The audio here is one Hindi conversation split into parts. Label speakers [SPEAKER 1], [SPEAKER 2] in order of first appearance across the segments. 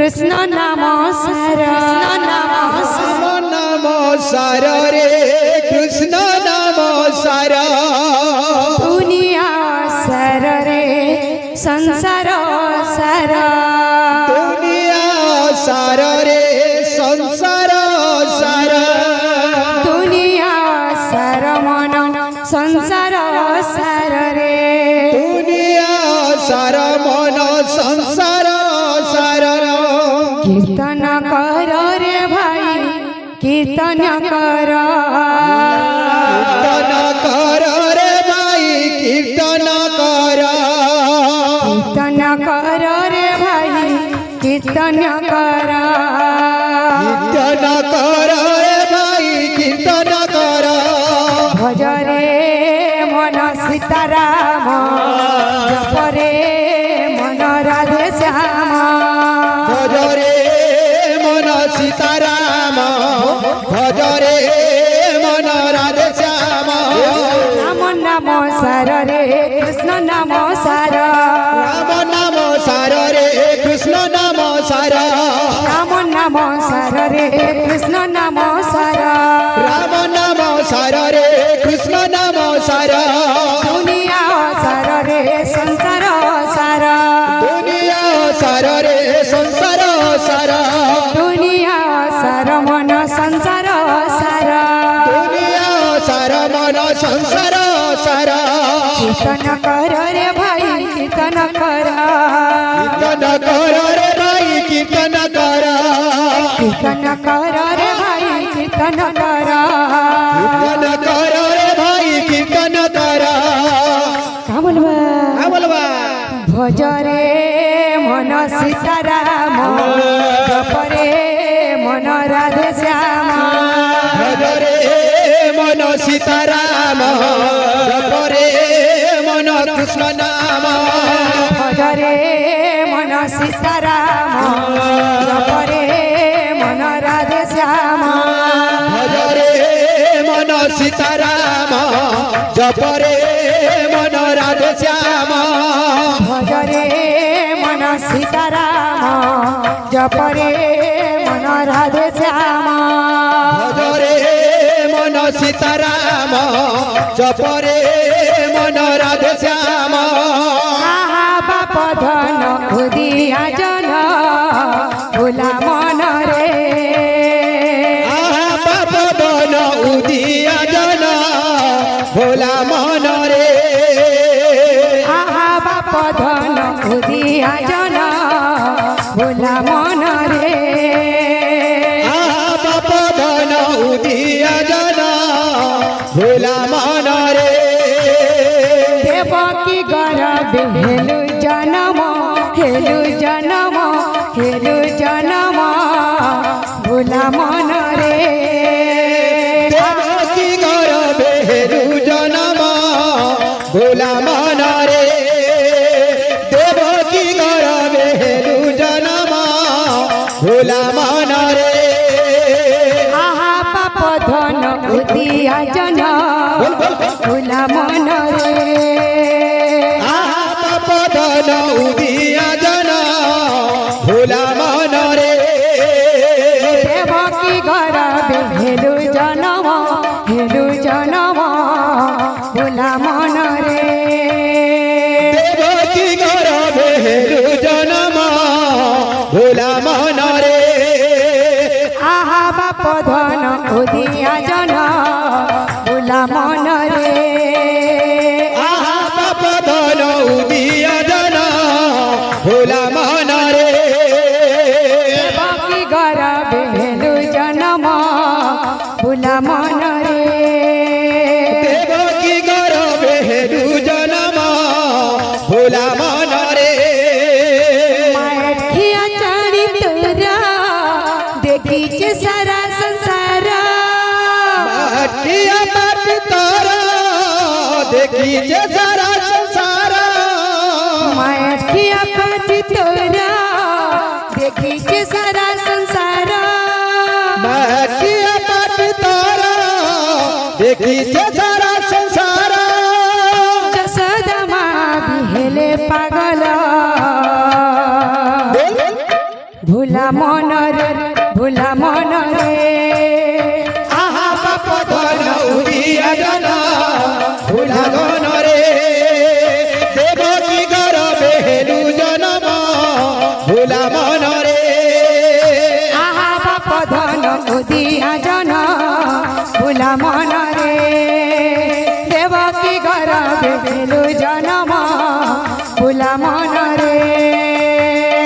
[SPEAKER 1] कृष्ण नाम सार
[SPEAKER 2] नाम सार रे कृष्ण नाम सार
[SPEAKER 1] दुनिया सार रे संसार सार
[SPEAKER 2] दुनिया सार रे संसार सार
[SPEAKER 1] दुनिया सार मन संसार सार रे
[SPEAKER 2] दुनिया सार मन संसार सार
[SPEAKER 1] कीर्तन कर रे भाई कीर्तन कर
[SPEAKER 2] कीर्तन कर रे भाई कीर्तन कर
[SPEAKER 1] कीर्तन कर रे भाई कीर्तन कर
[SPEAKER 2] कीर्तन कर रे भाई कीर्तन कर
[SPEAKER 1] भज रे मन सीताराम जप रे मन राधे श्याम
[SPEAKER 2] भज रे मन सीताराम भज रे मन राधे श्याम
[SPEAKER 1] राम नाम सार रे कृष्ण नाम सार
[SPEAKER 2] राम नाम सार रे कृष्ण नाम सार
[SPEAKER 1] राम नाम सार रे कृष्ण नाम सार
[SPEAKER 2] राम नाम सार रे कृष्ण नाम सार
[SPEAKER 1] दुनिया सार रे संसार सार
[SPEAKER 2] दुनिया सार रे संसार सार
[SPEAKER 1] दुनिया सार मन संसार सार
[SPEAKER 2] दुनिया सार मन संसार सार
[SPEAKER 1] कीर्तन कर रे भाई कीर्तन कर
[SPEAKER 2] कीर्तन कर रे भाई कीर्तन कर
[SPEAKER 1] कीर्तन कर रे भाई कीर्तन कर
[SPEAKER 2] कीर्तन कर रे भाई कीर्तन कर
[SPEAKER 1] का बोलबा
[SPEAKER 2] क्या बोलबा
[SPEAKER 1] भज रे मन सीताराम जप रे मन राधे श्याम
[SPEAKER 2] भज रे मन सीताराम जप रे मन कृष्ण नाम
[SPEAKER 1] भज रे मन सीताराम जप रे मन राधे श्याम
[SPEAKER 2] भज रे मन सीताराम जप रे मन राधे श्याम
[SPEAKER 1] भज रे मन सीताराम जप रे मन राधे श्याम
[SPEAKER 2] भज रे मन सीताराम जप रे मन राधे श्याम
[SPEAKER 1] आहा बाप धन उदिया जन भोला मन रे
[SPEAKER 2] आहा बाप बन उदिया जन भोला मन रे
[SPEAKER 1] आहा बाप धन उदिया जन भोला मन रे
[SPEAKER 2] आहा बाप बन उदिया जन भोला मन रे
[SPEAKER 1] देवकी गर्भ हेलु जन्म हेलु जन्म हेलु जन्म भोला मन रे
[SPEAKER 2] देवकी गर्भ हेलु जन्म भोला मन रे देवकी गर्भ हेलु जन्म भोला मन रे
[SPEAKER 1] आहा पाप धन उदिया जन भोला मन रे
[SPEAKER 2] आहा पाप धन उदिया जन भोला मन रे
[SPEAKER 1] देवकी गर्भ हेलु जन्म हेलु जन्म भोला मन रे
[SPEAKER 2] देवकी गर्भ हेलु जन्म भोला मन रे
[SPEAKER 1] आहा बाप धन उदिया जन भोला मन रे
[SPEAKER 2] आहा पाप धन उदिया जन भोला मन रे
[SPEAKER 1] देवकी गर्भ हेलु जन्म भोला मन रे
[SPEAKER 2] देवकी गर्भ हेलु जन्म भोला मन रे
[SPEAKER 1] मायठिया चारी तोरा देखी जे सारा संसार
[SPEAKER 2] माटिया बाट तारा देखी जे सारा संसार
[SPEAKER 1] मायठिया पाटी तोरा देखी जे सारा संसार
[SPEAKER 2] माटिया बाट तारा देखी जे सारा संसार
[SPEAKER 1] जसोदा माँ भी हेले पागल ভোলা মনরে ভোলা মনরে
[SPEAKER 2] আহা বাপ ধন উদিয়া জনা ভোলা মনরে দেবকী গর্ভে হেলু জনম ভোলা মনরে
[SPEAKER 1] আহা বাপ ধন উদিয়া জন ভোলা মনরে দেবকী গর্ভে হেলু জনম ভোলা মনরে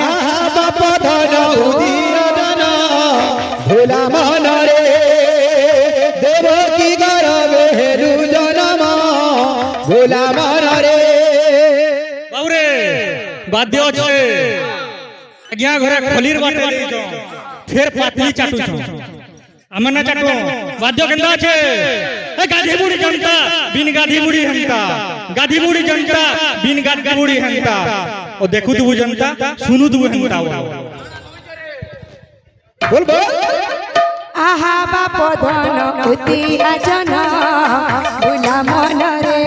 [SPEAKER 2] আহা বাপ ধন উদিয়া জনা ভোলা মনরে দেবকী গর্ভে হেলু জনম ভোলা মনরে
[SPEAKER 3] বাউরে বাদ্য আছে আজ্ঞା ঘরে খলির বাটে ଦେଇଛ ফের পাতলি চাটুছ ଆମେ ନା ଚାଟୁ ବାଦ୍ୟ କେନ୍ତା ଅଛି ଏ ଗାଧି ବୁଢୀ ଜନତା ବିନ ଗାଧି ବୁଢୀ ହେନ୍ତା ଗାଧି ବୁଢୀ ଜନତା ବିନ ଗାଧି ବୁଢୀ ହେନ୍ତା ଓ ଦେଖୁଥିବୁ ଜନତା ଶୁଣୁଥିବୁ ହେନ୍ତା
[SPEAKER 2] बोल बोल
[SPEAKER 1] আহা বাপ ধন উদিয়া জন ভোলা মনরে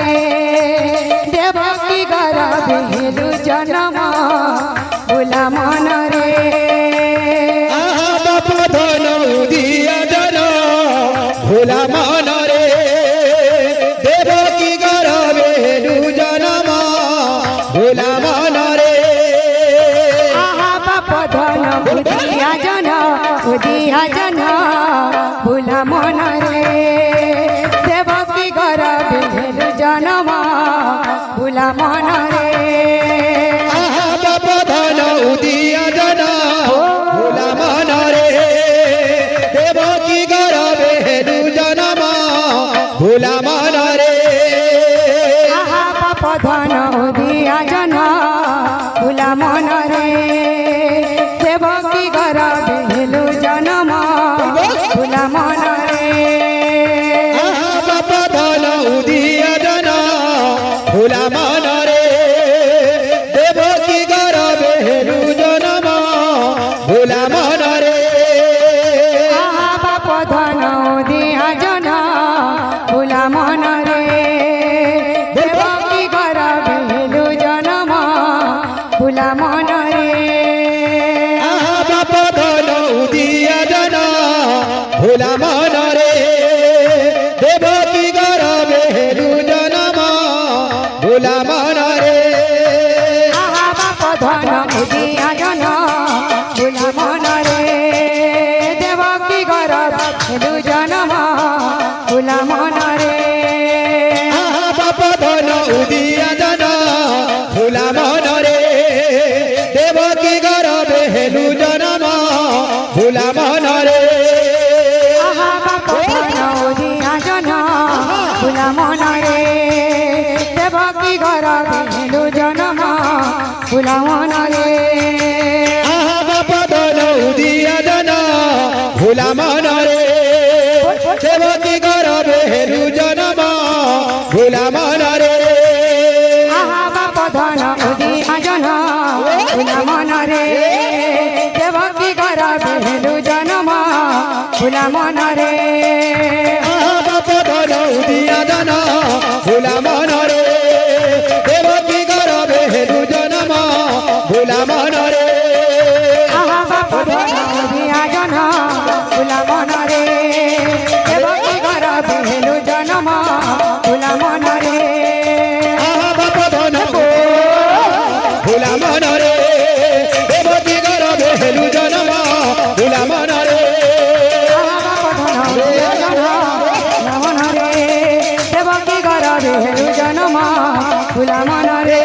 [SPEAKER 1] দেবকী গর্ভে হেলু জনম ভোলা মনরে
[SPEAKER 2] আহা বাপ ধন উদিয়া জন ভোলা মনরে দেবকী গর্ভে হেলু জনম ভোলা মনরে
[SPEAKER 1] আহা বাপ ধন উদিয়া জন ভোলা মনরে দেবকী গর্ভে হেলু জনম ভোলা মনরে
[SPEAKER 2] আহা বাপ ধন উদিয়া জন ভোলা মনরে দেবকী গর্ভে হেলু জনম ভোলা মনরে
[SPEAKER 1] আহা বাপ ধন উদিয়া জন ভোলা মনরে দেবকী গর্ভে হেলু জনম ভোলা মনরে
[SPEAKER 2] আহা বাপ ধন উদিয়া জন ভোলা মনরে দেবকী গর্ভে হেলু জনম ভোলা মনরে
[SPEAKER 1] আহা বাপ ধন উদিয়া জন ভোলা মনরে দেবকী গর্ভে হেলু জনম ভোলা মনরে
[SPEAKER 2] আহা বাপ ধন উদিয়া জন ভোলা মনরে দেবকী গর্ভে হেলু জনম ভোলা মনরে
[SPEAKER 1] আহা বাপ ধন উদিয়া জন ভোলা মনরে দেবকী গর্ভে হেলু জনম ভোলা মনরে
[SPEAKER 2] আহা বাপ ধন উদিয়া জন ভোলা মনরে দেবকী গর্ভে হেলু জনম ভোলা মনরে
[SPEAKER 1] আহা বাপ ধন উদিয়া জন ভোলা মনরে দেবকী গর্ভে হেলু জনম ভোলা মনরে
[SPEAKER 2] আহা বাপ ধন উদিয়া জন ভোলা মনরে দেবকী গর্ভে হেলু জনম ভোলা মনরে
[SPEAKER 1] আহা বাপ ধন উদিয়া জন ভোলা মনরে দেবকী গর্ভে হেলু জনম ভোলা মনরে
[SPEAKER 2] আহা বাপ ধন উদিয়া জন ভোলা মনরে দেবকী গর্ভে হেলু জনম ভোলা মনরে
[SPEAKER 1] আহা বাপ ধন উদিয়া জন ভোলা মনরে দেবকী গর্ভে হেলু জনম ভোলা মনরে
[SPEAKER 2] আহা বাপ ধন ভোলা মনরে দেবকী গর্ভে হেলু জনম ভোলা মনরে
[SPEAKER 1] আহা বাপ ধন উদিয়া জন ভোলা মনরে দেবকী গর্ভে হেলু জনম ভোলা মনরে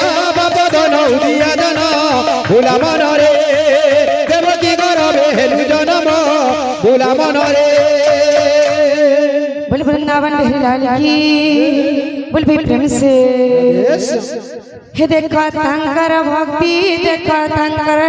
[SPEAKER 2] আহা বাপ ধন উদিয়া জন ভোলা মনরে দেবকী গর্ভে হেলু জনম ভোলা মনরে
[SPEAKER 1] बोल वृंदावन बिहारी लाल की बोल भी प्रेम से हे देखा तंकर भक्ति देखा तंकर